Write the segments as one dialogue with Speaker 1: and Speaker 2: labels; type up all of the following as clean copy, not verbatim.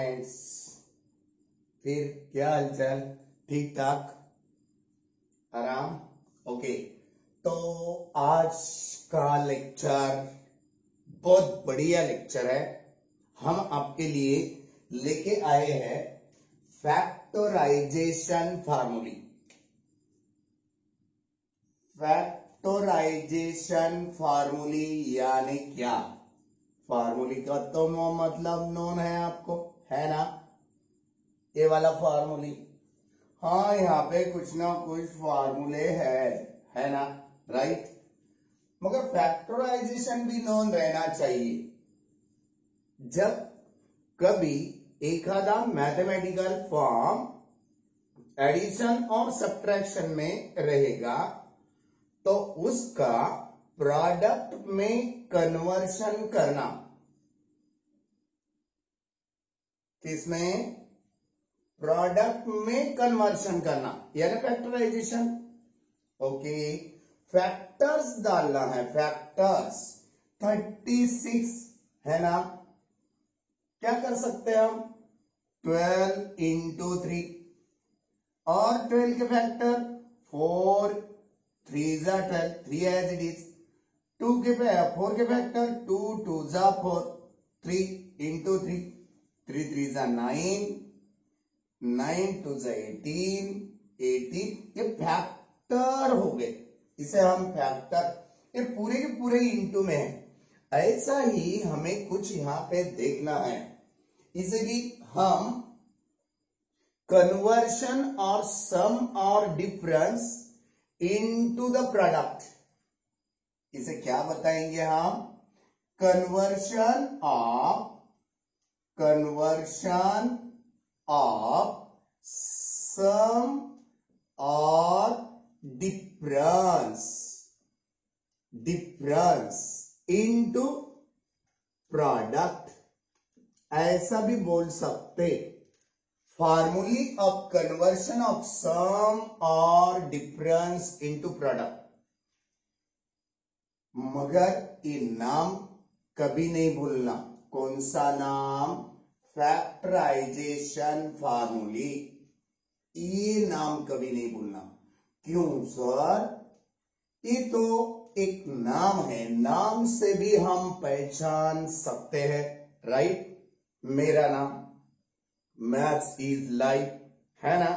Speaker 1: Friends, फिर क्या हालचाल? ठीक ठाक, आराम। ओके, तो आज का लेक्चर बहुत बढ़िया लेक्चर है। हम आपके लिए लेके आए हैं फैक्टराइजेशन फार्मूली। फैक्टराइजेशन फार्मूली यानी क्या? फार्मूली का तो मतलब नोन है आपको, है ना? ये वाला फार्मूली, हाँ, यहाँ पे कुछ ना कुछ फार्मूले है ना, राइट? मगर फैक्टराइजेशन भी नोन रहना चाहिए। जब कभी एक आधा मैथमेटिकल फॉर्म एडिशन और सब्ट्रैक्शन में रहेगा तो उसका प्रोडक्ट में कन्वर्शन करना, किसमें? प्रोडक्ट में कन्वर्शन करना यानी फैक्टराइजेशन। ओके, फैक्टर्स डालना है, फैक्टर्स 36 है ना। क्या कर सकते हैं हम? 12 इंटू 3 और 12 के फैक्टर 4 3 जा 12, 3 एज इट इज। 4 के फैक्टर 2 2 जा 4, 3 इंटू 3, 3 3 जा 9, 9 2 जा 18, 18। ये फैक्टर हो गए, इसे हम फैक्टर, ये पूरे के पूरे इंटू में है। ऐसा ही हमें कुछ यहां पे देखना है, इसीलिए हम कन्वर्शन और सम और डिफरेंस इनटू द प्रोडक्ट, इसे क्या बताएंगे हम? कन्वर्शन ऑफ सम और डिफरेंस इनटू प्रोडक्ट, ऐसा भी बोल सकते। फार्मूली ऑफ कन्वर्शन ऑफ सम और डिफरेंस इनटू प्रोडक्ट। मगर ये नाम कभी नहीं भूलना। कौन सा नाम? फैक्टराइजेशन फार्मूली। ये नाम कभी नहीं भूलना। क्यों सर? ये तो एक नाम है, नाम से भी हम पहचान सकते हैं, राइट? मेरा नाम मैथ्स इज लाइफ है ना,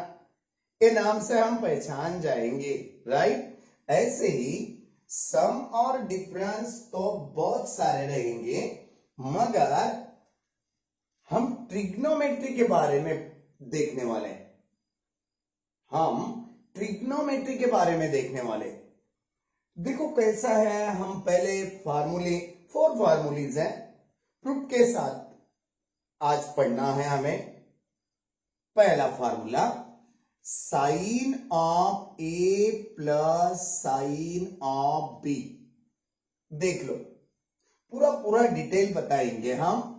Speaker 1: ये नाम से हम पहचान जाएंगे, राइट? ऐसे ही सम और डिफरेंस तो बहुत सारे रहेंगे, मगर हम ट्रिग्नोमेट्री के बारे में देखने वाले हैं। ट्रिग्नोमेट्री के बारे में देखने वाले। देखो कैसा है, हम पहले फार्मूले 4 फार्मूलीज हैं, प्रूफ के साथ आज पढ़ना है हमें। पहला formula, sine of A plus sine of B. देख लो, पूरा डिटेल बताएंगे हम।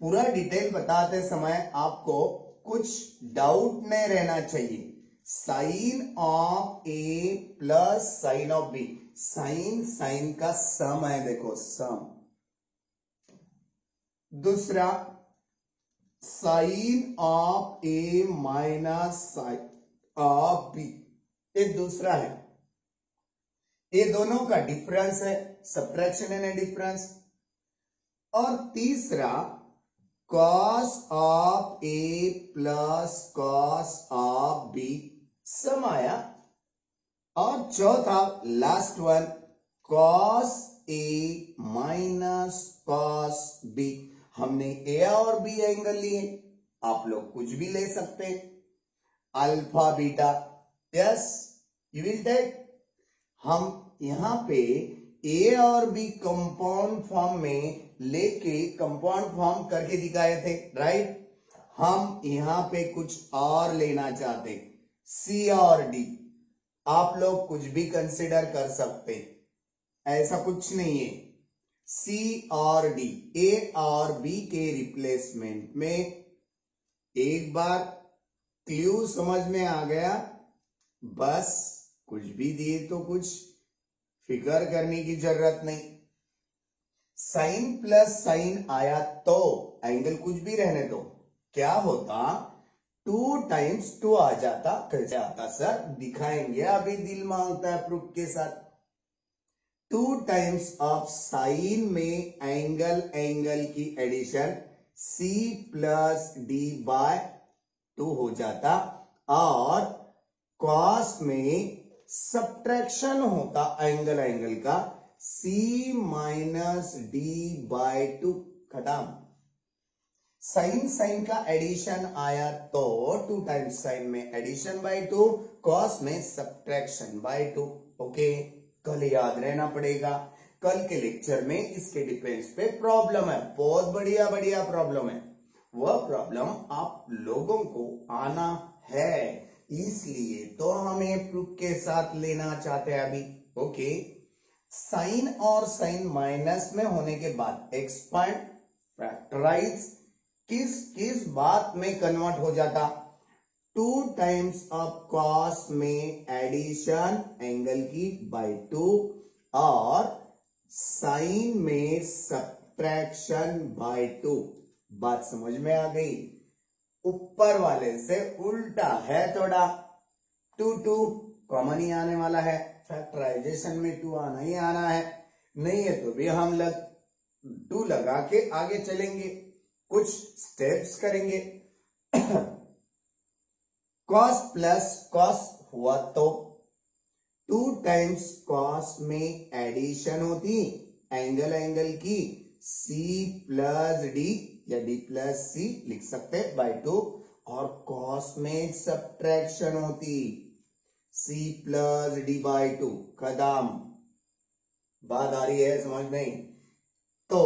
Speaker 1: पूरा डिटेल बताते समय आपको कुछ डाउट नहीं रहना चाहिए। Sine of A plus sine of B, sine का सम है, देखो सम। दूसरा, sine of A minus sine of B, एक दूसरा है। ये दोनों का डिफरेंस है, सब्ट्रैक्शन एंड डिफरेंस। और तीसरा, cos of A plus cos of B, sum आया। और चौथा last one, cos A minus cos B. हमने ए और बी एंगल लिए, आप लोग कुछ भी ले सकते, alpha beta, yes you will take. हम यहां पे ए और बी कंपाउंड फॉर्म में लेके कंपाउंड फॉर्म करके दिखाए थे, राइट? हम यहां पे कुछ और लेना चाहते, सी और डी। आप लोग कुछ भी कंसिडर कर सकते, ऐसा कुछ नहीं है। सी और डी, ए और बी के रिप्लेसमेंट में एक बार क्लू समझ में आ गया, बस कुछ भी दिए तो कुछ फिकर करने की जरूरत नहीं। साइन प्लस साइन आया तो एंगल कुछ भी रहने दो, क्या होता, 2 टाइम्स 2 आ जाता, कैसे आता सर, दिखाएंगे, अभी दिल मांगता है प्रूफ के साथ। 2 टाइम्स ऑफ साइन में एंगल की addition C plus D by 2 हो जाता, और कॉस में सब्ट्रैक्शन होता एंगल का C माइनस D बाय 2, खत्म। साइन का एडिशन आया तो 2 टाइम्स साइन में एडिशन बाय 2, कॉस में सब्ट्रैक्शन बाय 2। ओके, कल याद रहना पड़ेगा, कल के लेक्चर में इसके डिफरेंस पे प्रॉब्लम है, बहुत बढ़िया बढ़िया प्रॉब्लम है, वह प्रॉब्लम आप लोगों को आना है, इसलिए तो हमें प्रूफ के साथ लेना चाहते हैं अभी। ओके, साइन और साइन माइनस में होने के बाद एक्सपांड फैक्टराइज किस किस बात में कन्वर्ट हो जाता, 2 टाइम्स ऑफ कॉस में एडिशन एंगल की बाय 2, और साइन में सब्ट्रैक्शन बाय 2। बात समझ में आ गई, ऊपर वाले से उल्टा है थोड़ा, 2 कॉमन ही आने वाला है, फैक्टराइजेशन में 2 आना ही आना है, नहीं है तो भी हम 2 लगा के आगे चलेंगे, कुछ स्टेप्स करेंगे। कॉस प्लस कॉस हुआ तो 2 टाइम्स कॉस में एडिशन होती एंगल की C प्लस D या D प्लस C लिख सकते बाय 2, और कॉस में सब्ट्रैक्शन होती C प्लस D बाय 2, खत्म। बात आ रही है समझ में? तो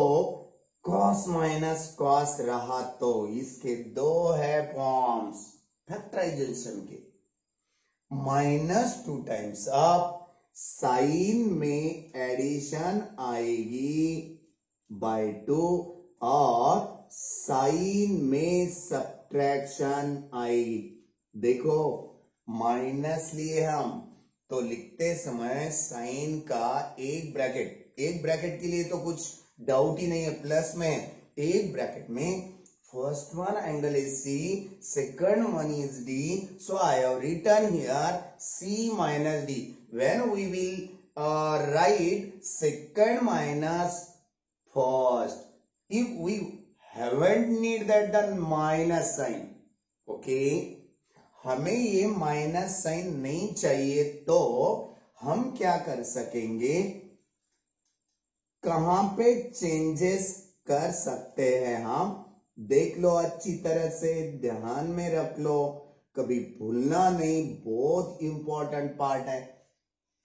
Speaker 1: कॉस माइनस कॉस रहा तो इसके 2 है फॉर्म्स फैक्टराइजेशन के, -2 टाइम्स ऑफ साइन में एडिशन आएगी बाय 2, और साइन में सब्ट्रैक्शन आएगी। देखो माइनस लिए हम तो लिखते समय साइन का एक ब्रैकेट के लिए तो कुछ डाउट ही नहीं है, प्लस में एक ब्रैकेट में first one angle is C, second one is D, so I have written here C minus D. When we will write second minus first, if we haven't need that then minus sign, okay, हमें ये minus sign नहीं चाहिए तो हम क्या कर सकेंगे, कहां पे चेंजेस कर सकते हैं हम, देख लो अच्छी तरह से, ध्यान में रख लो, कभी भूलना नहीं, बहुत इंपॉर्टेंट पार्ट है।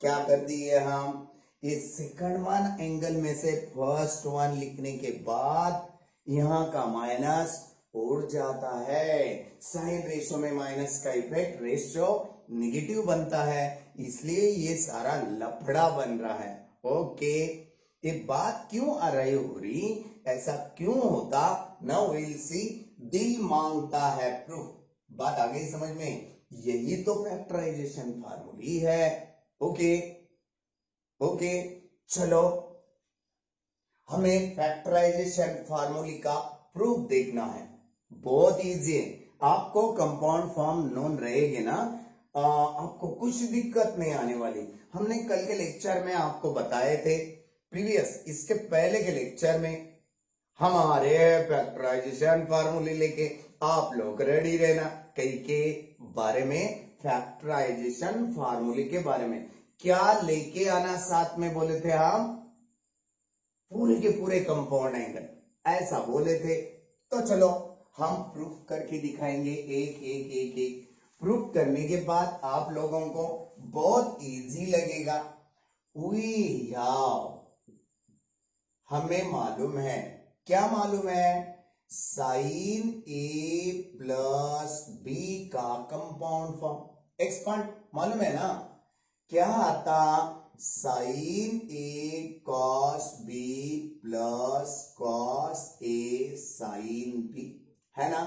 Speaker 1: क्या कर दिए हम, ये सेकंड वन एंगल में से फर्स्ट वन लिखने के बाद यहां का माइनस उड़ जाता है, साइन रेशो में माइनस का इफेक्ट रेशो निगेटिव बनता है, इसलिए ये सारा लफड़ा बन रहा है। ओके, ये बात क्यों आ रही हो रही, ऐसा क्यों होता, नाउ विल सी, दिल मांगता है प्रूफ। बात आ गई समझ में, यही तो फैक्टराइजेशन फार्मूली है। ओके ओके, चलो हमें फैक्टराइजेशन फार्मूली का प्रूफ देखना है, बहुत इजी है, आपको कंपाउंड फॉर्म नोन रहेगी ना, आपको कुछ दिक्कत नहीं आने वाली। हमने कल के लेक्चर में आपको बताए थे, प्रीवियस इसके पहले के लेक्चर में हमारे फैक्टराइजेशन फार्मूले लेके आप लोग रेडी रहना, कई के बारे में, फैक्टराइजेशन फार्मूले के बारे में क्या लेके आना, साथ में बोले थे हम पूरे के पूरे कंपाउंड एंगल, ऐसा बोले थे। तो चलो हम प्रूफ करके दिखाएंगे, एक प्रूफ करने के बाद आप लोगों को बहुत इजी लगेगा। हमें मालूम है, क्या मालूम है, साइन ए प्लस बी का कंपाउंड फॉर्म, एक्सपांड मालूम है ना, क्या आता, sign A cos B plus cos A sine B, है ना,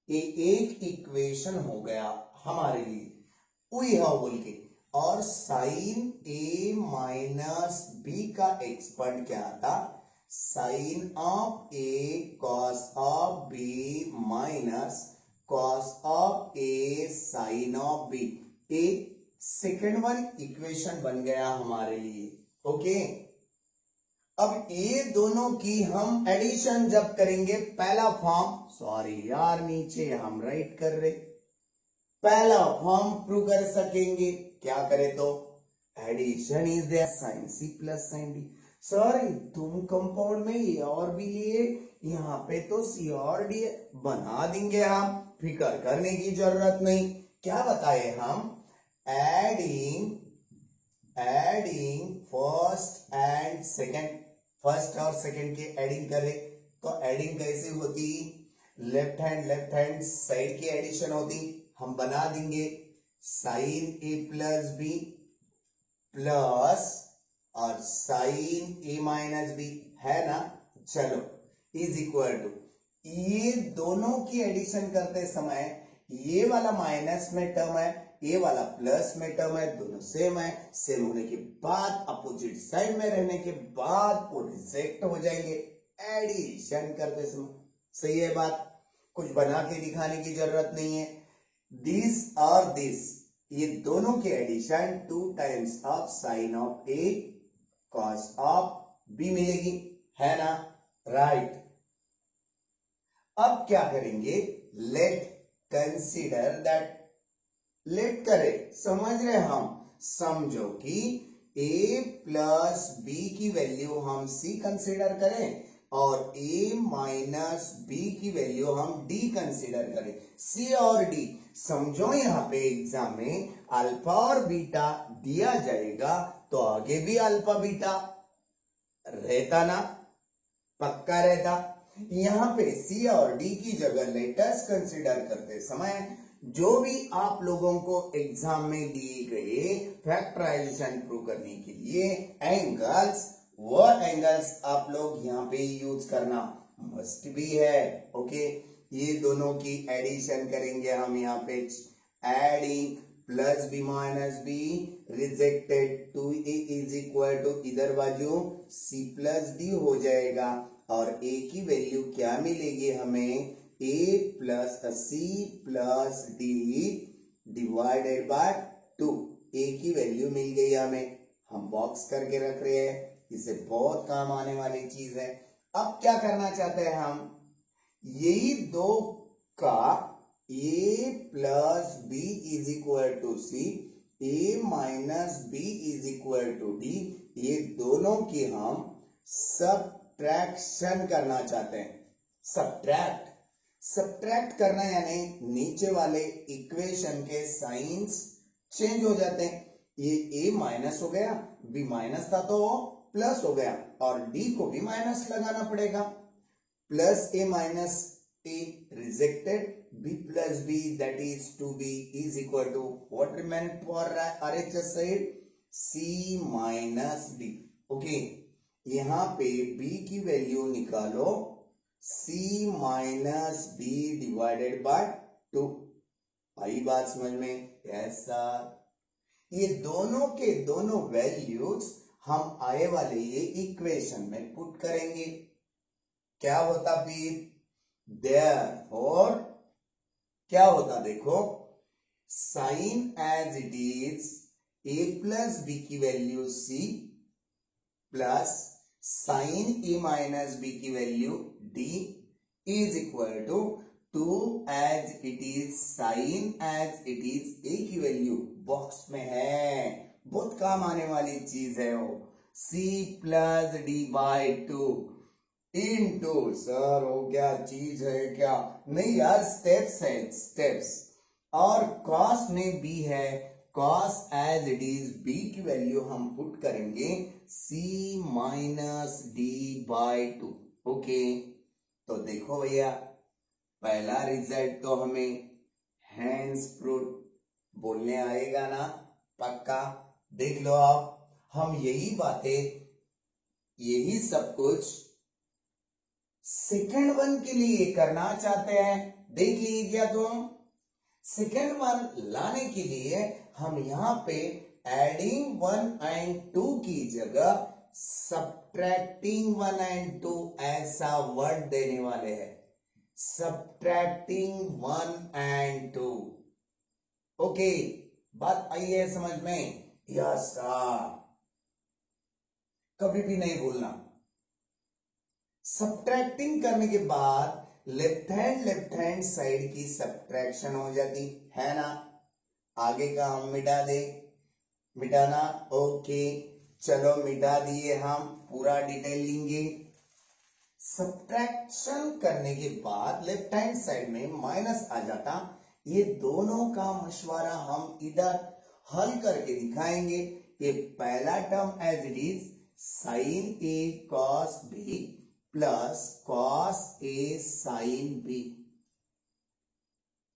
Speaker 1: ये एक इक्वेशन हो गया हमारे लिए, वही है बोल के, और साइन ए माइनस बी का एक्सपांड क्या आता, sine of A cos of B minus cos of A sine of B. A second one equation बन गया हमारे लिए। ओके, अब ये दोनों की हम एडिशन जब करेंगे, पहला फॉर्म, सॉरी यार नीचे हम राइट कर रहे, पहला फॉर्म प्रूव कर सकेंगे। क्या करें तो addition is there sine C plus sine D. Sir तुम कंपाउंड में ए और बी लिए, यहाँ पे तो सी और डी बना देंगे हम, फिक्र करने की जरूरत नहीं। क्या बताए हम, adding first and second, first और सेकंड के एडिंग करें तो एडिंग कैसे होती, लेफ्ट हैंड साइड की एडिशन होती। हम बना देंगे sign A plus B plus और साइन ए माइनस बी, है ना। चलो इज इक्वल टू, ये दोनों की एडिशन करते समय ये वाला माइनस में टर्म है, ये वाला प्लस में टर्म है, दोनों सेम है। सेम होने के बाद अपोजिट साइड में रहने के बाद वो रिजेक्ट हो जाएंगे एडिशन करते समय। सही है बात, कुछ बना के दिखाने की जरूरत नहीं है। दिस और दिस, ये दोनों के addition 2 times of sine of A cos of B मिलेगी, है ना, राइट। अब क्या करेंगे, लेट कंसीडर दैट, लेट करें, समझ रहे हम, समझो कि a प्लस बी की वैल्यू हम c कंसीडर करें और a माइनस b की वैल्यू हम d कंसीडर करें। c और d समझो, यहाँ पे एग्जाम में अल्फा और बीटा दिया जाएगा तो आगे भी अल्फा बीटा रहता ना, पक्का रहता। यहाँ पे c और d की जगह लेटर्स कंसीडर करते समय जो भी आप लोगों को एग्जाम में दिए गए फैक्टराइजेशन प्रूव करने के लिए एंगल्स, वो एंगल्स आप लोग यहाँ पे यूज करना मस्ट भी है। ओके, ये दोनों की एडिशन करेंगे हम यहाँ पे, adding plus B minus B, rejected 2a is equal to इधर बाजू c प्लस डी हो जाएगा और a की वैल्यू क्या मिलेगी हमें, a plus c plus d divided by 2। a की वैल्यू मिल गई हमें, हम बॉक्स करके रख रहे हैं, इसे बहुत काम आने वाली चीज है। अब क्या करना चाहते हैं हम, यही दो का a plus B is equal to C, a minus B is equal to D, ये दोनों की हम सब्ट्रैक्शन करना चाहते हैं। सब्ट्रैक्ट करना यानी नीचे वाले इक्वेशन के साइंस चेंज हो जाते हैं। ये a माइनस हो गया, b माइनस था तो प्लस हो गया और d को भी माइनस लगाना पड़ेगा। Plus a minus a rejected, b plus b that is 2b is equal to what remain for RHS side, c minus d। Okay, यहाँ पे b की वैल्यू निकालो, c minus d divided by 2। आई बात समझ में? ऐसा ये दोनों के दोनों वैल्यूज हम आए वाले ये इक्वेशन में पुट करेंगे। क्या होता फिर, देयरफॉर क्या होता, देखो, sine as it is a plus B की value c plus sine a minus b की value d is equal to 2 as it is sine as it is a की वैल्यू बॉक्स में है, बहुत काम आने वाली चीज है वो, c plus d by 2 into, sir वो क्या चीज है क्या, नहीं यार स्टेप्स है, स्टेप्स। और कॉस में b है, cos as it is b की वैल्यू हम पुट करेंगे c minus d by 2। Okay, तो देखो भैया पहला रिजल्ट तो हमें हैंड्स फ्रूट बोलने आएगा ना, पक्का। देख लो आप, हम यही बातें, यही सब कुछ सेकंड वन के लिए करना चाहते हैं। देख लीजिए क्या तुम, सेकंड वन लाने के लिए हम यहाँ पे एडिंग 1 एंड 2 की जगह सब्ट्रैक्टिंग 1 एंड 2 ऐसा वर्ड देने वाले हैं, सब्ट्रैक्टिंग 1 एंड 2। ओके, बात आई है समझ में? यस सर, कभी भी नहीं भूलना। सब्ट्रैक्टिंग करने के बाद लेफ्ट हैंड साइड की सब्ट्रैक्शन हो जाती है ना। आगे का हम मिटा दे, मिटाना। ओके चलो मिटा दिए, हम पूरा डिटेल लेंगे। सब्ट्रैक्शन करने के बाद लेफ्ट हैंड साइड में माइनस आ जाता। ये दोनों का मशवरा हम इधर हल करके दिखाएंगे। ये पहला term as it is sine A cos B plus cos A sine B,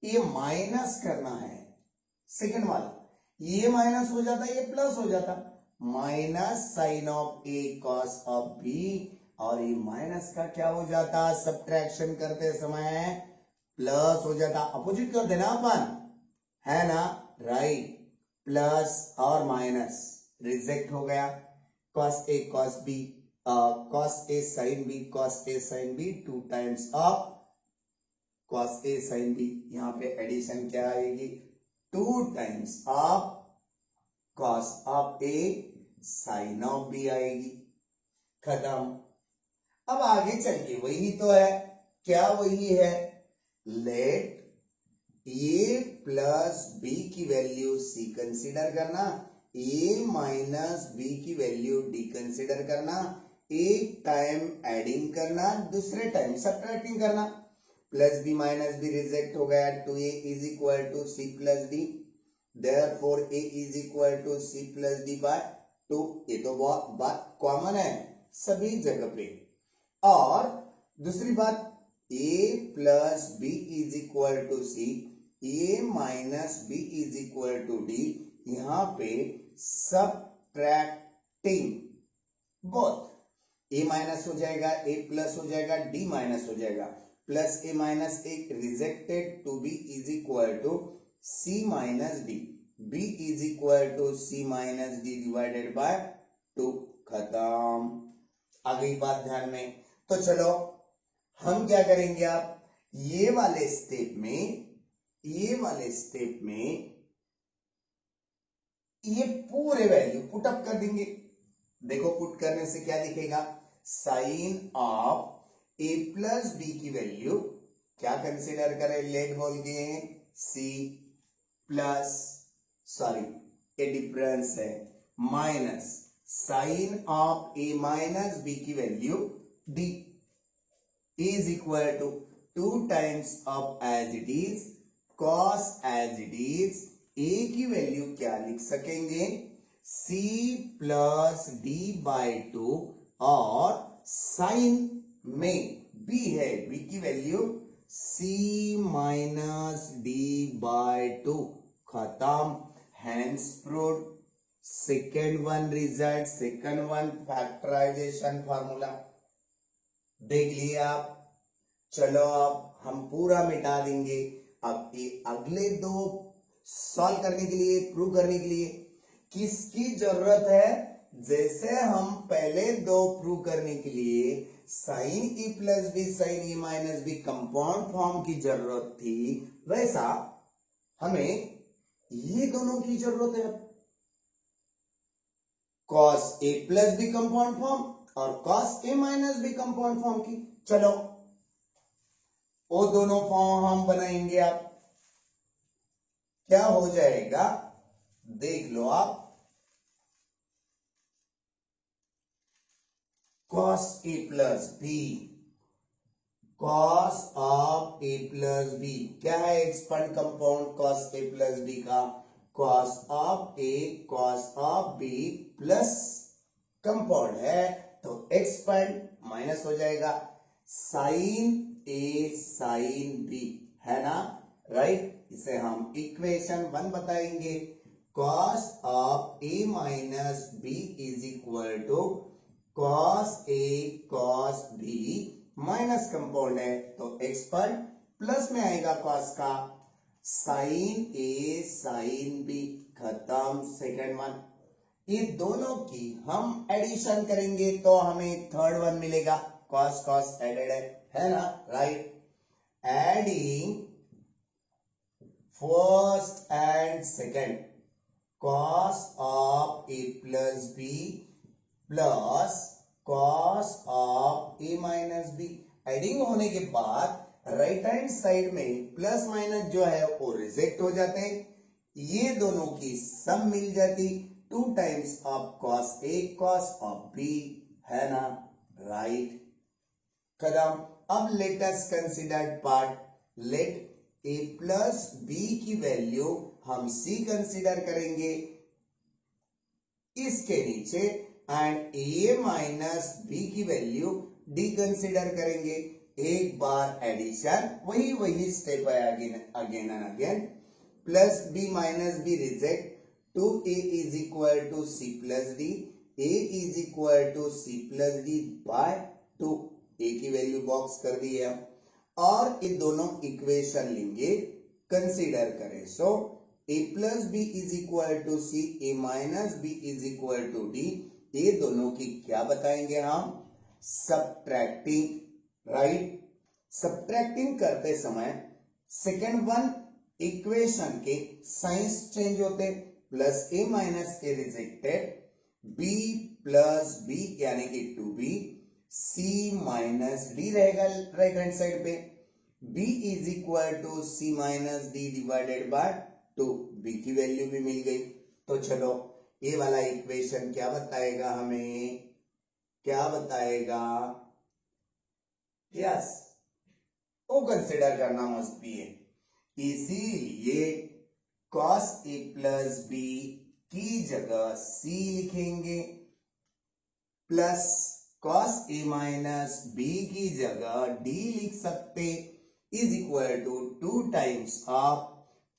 Speaker 1: ये माइनस करना है। सेकंड वाला ये माइनस हो जाता, ये प्लस हो जाता, minus sine of A cos of B, और ये माइनस का क्या हो जाता, सब्ट्रैक्शन करते समय प्लस हो जाता। अपोजिट कर देना अपन, है ना, राइट। प्लस और माइनस रिजेक्ट हो गया। Cos A cos B, cos A sine B, cos A sine B, 2 times of cos A sine B. यहाँ पे एडिशन क्या आएगी, 2 times of cos of A sine of B आएगी। खत्म। अब आगे चल के वही तो है, क्या वही है, लेट ए प्लस बी की वैल्यू सी कंसीडर करना, ए माइनस बी की वैल्यू डी कंसीडर करना, एक टाइम एडिंग करना, दूसरे टाइम सब्ट्रैक्टिंग करना। Plus B minus B reject हो गया, 2a is equal to C plus D, therefore a is equal to C plus D by 2। ये तो बात कॉमन है सभी जगह पे। और दूसरी बात, a plus B is equal to C, a minus B is equal to D, यहाँ पे सब्ट्रैक्टिंग बोथ, a माइनस हो जाएगा, a प्लस हो जाएगा, d माइनस हो जाएगा, प्लस a माइनस एक rejected, two b is equal to c minus d, b is equal to c minus d divided by 2। खत्म। आ गई बात ध्यान में? तो चलो हम क्या करेंगे, आप ये वाले स्टेप में ये पूरे वैल्यू पुटअप कर देंगे। देखो पुट करने से क्या दिखेगा, sine of A plus B की वैल्यू क्या कंसीडर करें, लेट बोल के सी प्लस, सॉरी ये डिफरेंस है, minus sine of A minus B की value D is equal to 2 times of as it is cos as it is, A की value क्या लिख सकेंगे, c प्लस डी बाई 2, और साइन में b है, b की value c minus D by 2। खत्म। Hence proved. Second one result, second one factorisation formula देख लिया आप। चलो अब हम पूरा मिटा देंगे। अब ये अगले दो सॉल्व करने के लिए, प्रूव करने के लिए किसकी जरूरत है, जैसे हम पहले दो प्रूव करने के लिए sine E plus B sine E minus B compound form की जरूरत थी, वैसा हमें ये दोनों की जरूरत है, cos A plus B compound form और cos A minus B compound form की। चलो वो दोनों फॉर्म हम बनाएंगे। आप क्या हो जाएगा देख लो आप, cos A plus B, cos of A plus B क्या है, expand compound cos A plus B का, cos of A cos of B plus compound है तो एक्सपेंड माइनस हो जाएगा, साइन ए साइन बी है ना, राइट। इसे हम इक्वेशन 1 बताएंगे। Cos of A minus B is equal to cos A cos B, minus compound है तो एक्सपेंड, प्लस में आएगा कॉस का, साइन ए साइन बी। खत्म। सेकेंड वन ये दोनों की हम एडिशन करेंगे तो हमें थर्ड वन मिलेगा, कॉस कॉस एडेड है ना, right. Adding first and second cos of a plus b plus cos of a minus b। Adding होने के बाद राइट हैंड साइड में प्लस माइनस जो है वो रिजेक्ट हो जाते हैं, ये दोनों की सम मिल जाती 2 times of cos a cos of b है ना, राइट। कदम अब let us consider part, let a plus b की वैल्यू हम c कंसीडर करेंगे इसके नीचे एंड a माइनस b की वैल्यू d कंसीडर करेंगे। एक बार एडिशन वही स्टेप है again and again, plus b minus b reject, 2a is equal to c plus d, a is equal to c plus d by 2, a की value box कर दी है और ये दोनों इक्वेशन लेंगे कंसीडर करें। So a plus B is equal to C, a minus B is equal to D, ये दोनों की क्या बताएंगे हम, सब्ट्रैक्टिंग, राइट। सब्ट्रैक्टिंग करते समय सेकेंड वन इक्वेशन के साइंस चेंज होते, plus a minus A rejected, b plus b यानी कि 2b, c माइनस डी रहेगा राइट हैंड साइड पे, b is equal to c minus D divided by 2, b की value भी मिल गई। तो चलो ये वाला इक्वेशन क्या बताएगा हमें, क्या बताएगा, यस वो कंसिडर करना मस्ट बी है, इसीलिए cos a प्लस b की जगह c लिखेंगे, plus cos a minus b की जगह d लिख सकते, is equal to 2 times of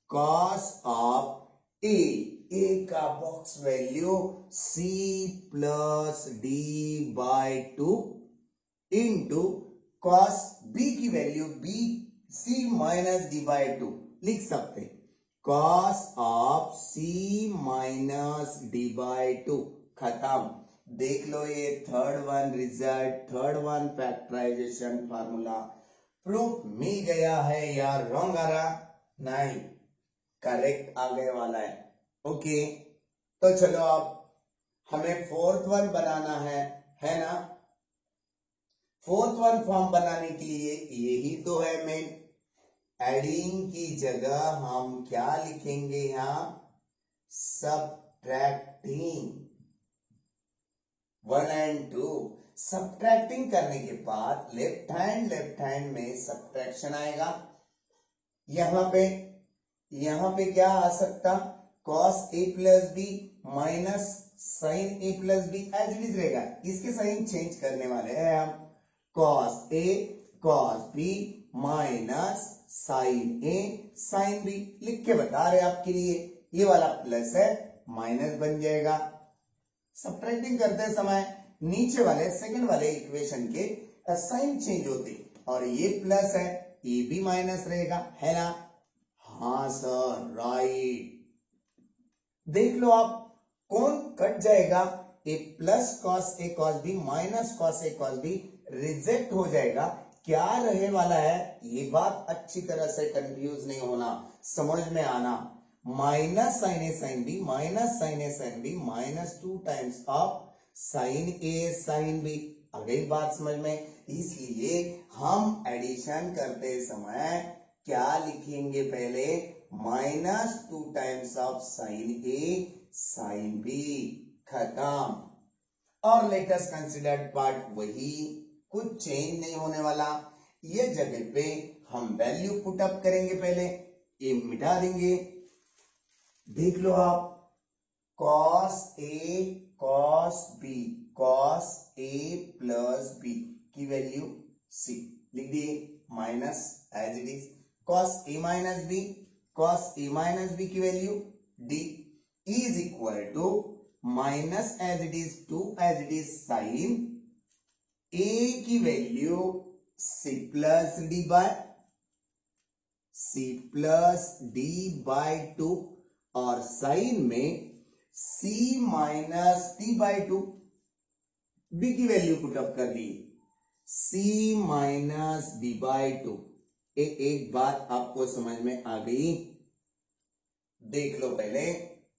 Speaker 1: cos of a का box value c plus D by 2 into cos b की value b c minus D by 2 लिख सकते, cos of c minus D by 2 खत्म। देख लो ये third one result, third one factorisation formula proof मिल गया है यार, रॉन्ग आ रहा नहीं, करेक्ट आगे वाला है। ओके तो चलो अब हमें फोर्थ वन बनाना है ना। फोर्थ वन फॉर्म बनाने के लिए यही तो है मेन, एडिंग की जगह हम क्या लिखेंगे यहाँ, सब्ट्रैक्टिंग 1 and 2। सब्ट्रैक्टिंग करने के बाद लेफ्ट हैंड में सब्ट्रैक्शन आएगा, यहाँ पे क्या आ सकता, cos a plus B minus sine a plus B as it is रहेगा, इसके साइन चेंज करने वाले हैं हम, cos a cos b minus sine a sine b लिख के बता रहे आपके लिए, ये वाला प्लस है माइनस बन जाएगा। सब्ट्रैक्टिंग करते समय नीचे वाले सेकंड वाले इक्वेशन के साइन चेंज होते और ये प्लस है, ये भी माइनस रहेगा है ना, हाँ सर राइट। देख लो आप कौन कट जाएगा, ए plus cos A cos B minus cos A cos B reject हो जाएगा, क्या रहने वाला है ये बात अच्छी तरह से कंफ्यूज नहीं होना, समझ में आना, minus sine A sine B minus sine A sine B minus 2 times of sine A sine B, आ गई बात समझ में। इसलिए हम एडिशन करते समय क्या लिखेंगे, पहले minus 2 times of sine A sine B, खत्म। और लेटेस्ट कंसिडर्ड पार्ट वही, कुछ चेंज नहीं होने वाला, ये जगह पे हम वैल्यू पुट अप करेंगे, पहले ये मिटा देंगे। देख लो आप cos a cos b cos a plus b की वैल्यू c लिख दिए, minus as it is cos a minus b cos a minus b की value d is equal to minus as it is 2 as it is sine a की value c plus d by 2 और sine में c minus D by two, b की value put up कर दी, c minus D by two. एक बात आपको समझ में आ गई? देख लो पहले,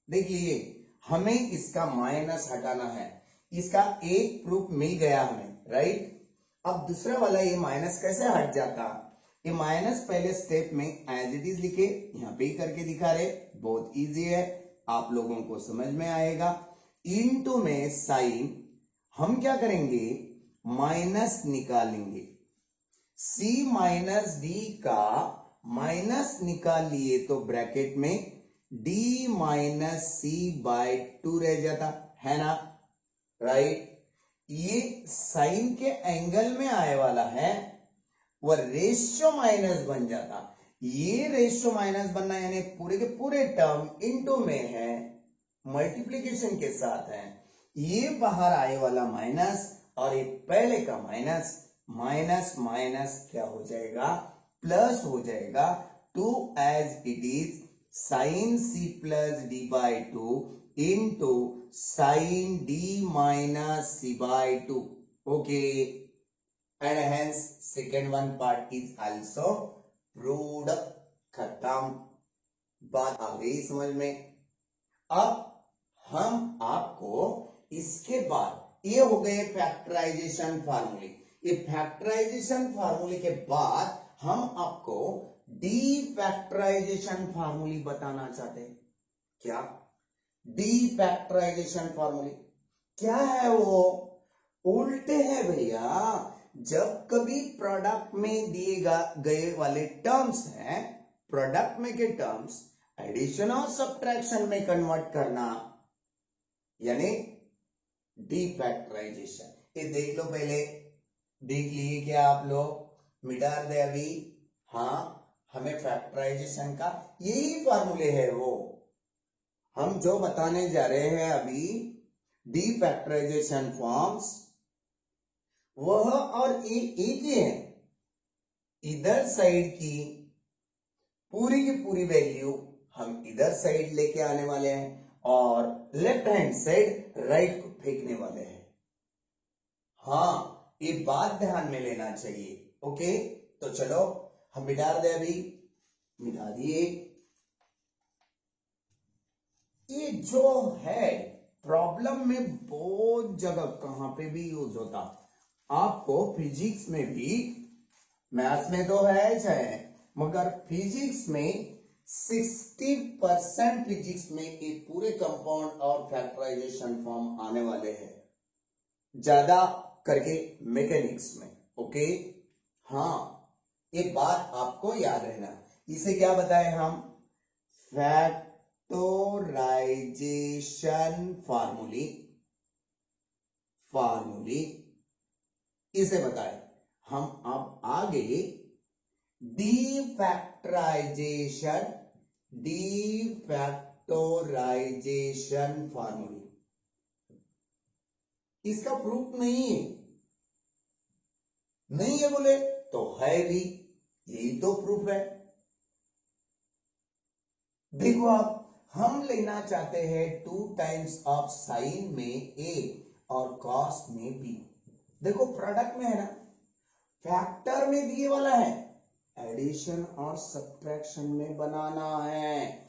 Speaker 1: देखिए हमें इसका माइनस हटाना है, इसका एक प्रूफ मिल गया हमें, राइट। अब दूसरा वाला ये माइनस कैसे हट जाता, ये माइनस पहले स्टेप में एज इट इज लिखे, यहां पे ही करके दिखा रहे, बहुत इजी है, आप लोगों को समझ में आएगा। इनटू में साइन हम क्या करेंगे, माइनस निकालेंगे, c माइनस डी का माइनस निकाल लिए तो ब्रैकेट में d minus C by two रह जाता है ना, राइट। ये साइन के एंगल में आए वाला है, वह रेशियो माइनस बन जाता, ये रेशियो माइनस बनना यानी पूरे के पूरे टर्म इनटू में है, मल्टीप्लीकेशन के साथ है, ये बाहर आए वाला माइनस और ये पहले का माइनस, माइनस माइनस क्या हो जाएगा, प्लस हो जाएगा, two as it is sine C plus D by two into sine D minus C by two, okay. And hence second one part is also proved, खत्म, बात आ गई समझ में। अब हम आपको इसके बाद ये हो गए फैक्टराइजेशन फार्मूले, ये फैक्टराइजेशन फार्मूले के बाद हम आपको डी फैक्टराइजेशन फार्मूले बताना चाहते हैं। क्या डी फैक्टराइजेशन फार्मूले क्या है, वो उल्टे है भैया, जब कभी प्रोडक्ट में दिए गए वाले टर्म्स हैं, प्रोडक्ट में के टर्म्स एडिशन और सब्ट्रैक्शन में कन्वर्ट करना, यानी डी फैक्टराइजेशन। ये देख लो पहले, देख लिए क्या आप लोग, मिटा दे अभी, हाँ हमें फैक्टराइजेशन का यही फार्मूले है, वो हम जो बताने जा रहे हैं अभी, डी फैक्टराइजेशन फॉर्म्स वह और एक ही है, इधर साइड की पूरी वैल्यू हम इधर साइड लेके आने वाले हैं और लेफ्ट हैंड साइड राइट को फेंकने वाले हैं। हाँ ये बात ध्यान में लेना चाहिए, ओके। तो चलो हम मिटा दे अभी, मिटा दिए। ये जो है प्रॉब्लम में बहुत जगह कहां पे भी यूज होता, आपको फिजिक्स में भी, मैथ्स में तो है चाहे, मगर फिजिक्स में 60% फिजिक्स में ये पूरे कंपाउंड और फैक्टराइजेशन फॉर्म आने वाले हैं, ज्यादा करके मैकेनिक्स में, ओके। हाँ ये बात आपको याद रहना, इसे क्या बताए हम, फैक्टराइजेशन फार्मूले, इसे बताए हम। अब आगे डी फैक्टराइजेशन फार्मूले, इसका प्रूफ नहीं है बोले तो है भी, यही तो प्रूफ है। देखो आप, हम लेना चाहते हैं 2 टाइम्स ऑफ साइन में ए और कॉस में बी। देखो प्रोडक्ट में है ना, फैक्टर में दिए वाला है, एडिशन और सब्ट्रैक्शन में बनाना है।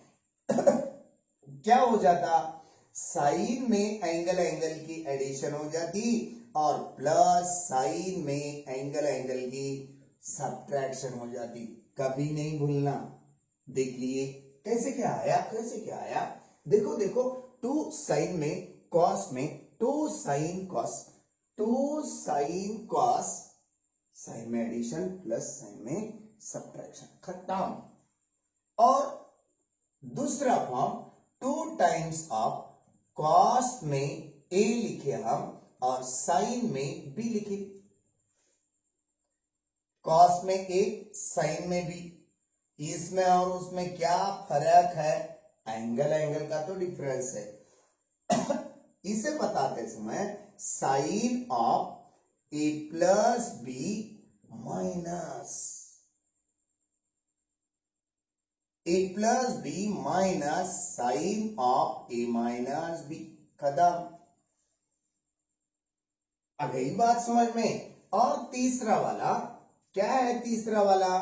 Speaker 1: क्या हो जाता, साइन में एंगल की एडिशन हो जाती और प्लस साइन में एंगल की सब्ट्रैक्शन हो जाती, कभी नहीं भूलना। देख लिए कैसे क्या आया, देखो 2 साइन में कॉस में 2 साइन कॉस, साइन में एडिशन प्लस साइन में सब्ट्रैक्शन, खत्म। और दूसरा फॉर्म 2 टाइम्स ऑफ कॉस में ए लिखे हम और साइन में बी लिखे, कॉस में ए साइन में बी, इसमें और उसमें क्या फर्क है, एंगल का तो डिफरेंस है। इसे बताते समय sine of A plus B minus, A plus B minus sine of A minus B. खत्म। आ गई बात समझ में। और तीसरा वाला क्या है? तीसरा वाला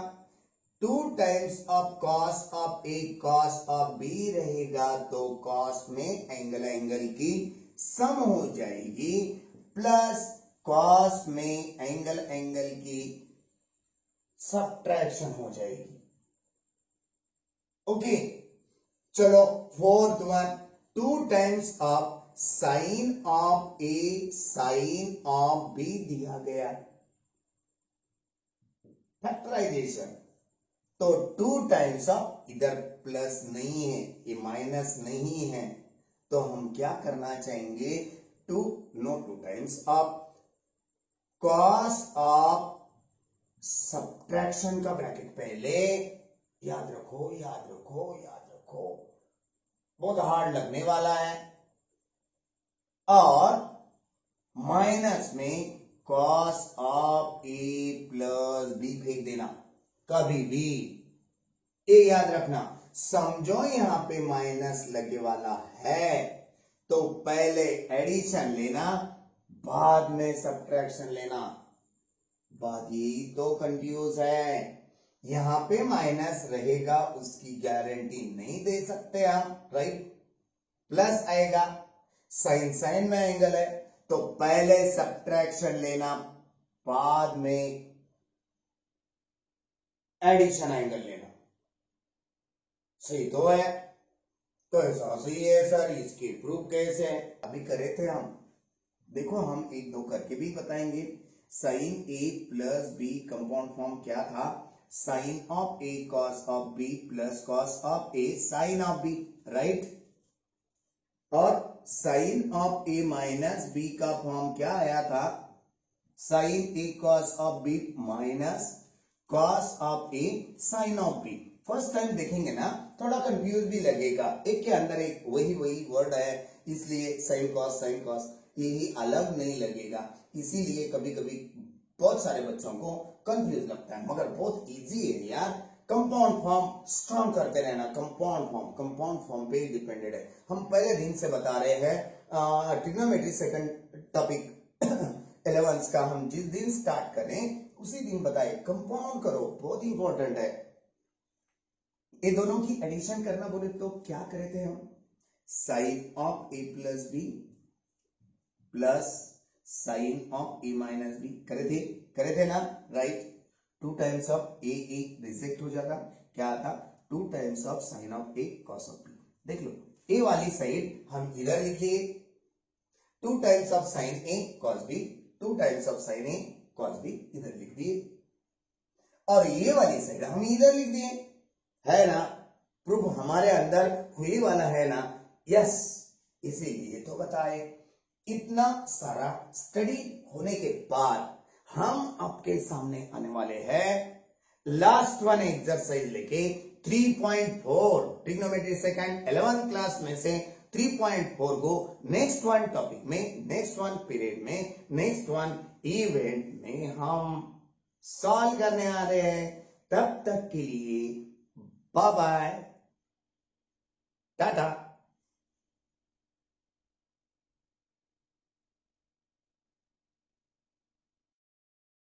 Speaker 1: 2 times of cos of A cos of B रहेगा तो कॉस में एंगल की सम हो जाएगी प्लस कॉस में एंगल की सब्ट्रैक्शन हो जाएगी। ओके चलो fourth one 2 times of sine of A sine of B दिया गया फैक्टराइजेशन। तो 2 टाइम्स ऑफ, इधर प्लस नहीं है ये माइनस नहीं है, तो हम क्या करना चाहेंगे? 2 times of cos of subtraction का ब्रैकेट पहले। याद रखो याद रखो याद रखो, बहुत हार्ड लगने वाला है। और माइनस में cos of A plus B फेंक देना कभी भी। ये याद रखना, समझो यहां पे माइनस लगे वाला है तो पहले एडिशन लेना बाद में सब्ट्रैक्शन लेना। बात यही तो कंफ्यूज है। यहां पे माइनस रहेगा उसकी गारंटी नहीं दे सकते हम, राइट। प्लस आएगा, साइन साइन में एंगल है तो पहले सब्ट्रैक्शन लेना बाद में एडिशन एंगल लेना। सही तो है? तो ऐसा सही है सर, इसके प्रूफ कैसे है? अभी करे थे हम, देखो हम एक दो करके भी बताएंगे। Sine A plus B compound form क्या था? Sine of A cos of B plus cos of A sine of B, right. और sine of A minus B का फॉर्म क्या आया था? Sine A cos of B minus cos of A sine of B. First time देखेंगे ना थोड़ा confuse भी लगेगा, एक के अंदर एक वही वर्ड है, इसलिए साइन कॉस यही अलग नहीं लगेगा, इसीलिए कभी कभी बहुत सारे बच्चों को कंफ्यूज लगता है, मगर बहुत इजी है यार। कंपाउंड फॉर्म स्ट्रॉन्ग करते रहना, कंपाउंड फॉर्म पे डिपेंडेड है। हम पहले दिन से बता रहे हैं ट्रिग्नोमेट्री सेकंड टॉपिक 11 का, हम जिस दिन स्टार्ट करें उसी दिन बताए कंपाउंड करो, बहुत इंपॉर्टेंट है। ये दोनों की एडिशन करना बोले तो क्या करे थे हम? Sine of A plus B plus sine of A minus B करे थे ना, right. 2 times of A reject हो जाता, क्या आता? 2 times of sine of A cos of B. देख लो ए वाली साइड हम इधर लिखिए 2 times of sine A cos B, 2 times of sine A cos B इधर लिख दिए, और ये वाली साइड हम इधर लिख दिए, है ना। प्रूफ हमारे अंदर हुई वाला है ना? यस, इसीलिए तो बताए। इतना सारा स्टडी होने के बाद हम आपके सामने आने वाले हैं लास्ट वन एक्सरसाइज लेके 3.4 ट्रिग्नोमेट्री सेकंड 11 क्लास में से 3.4 को नेक्स्ट वन टॉपिक में, नेक्स्ट वन पीरियड में, नेक्स्ट वन इवेंट में हम सॉल्व करने आ रहे हैं। तब तक के लिए बाय बाय, टाटा।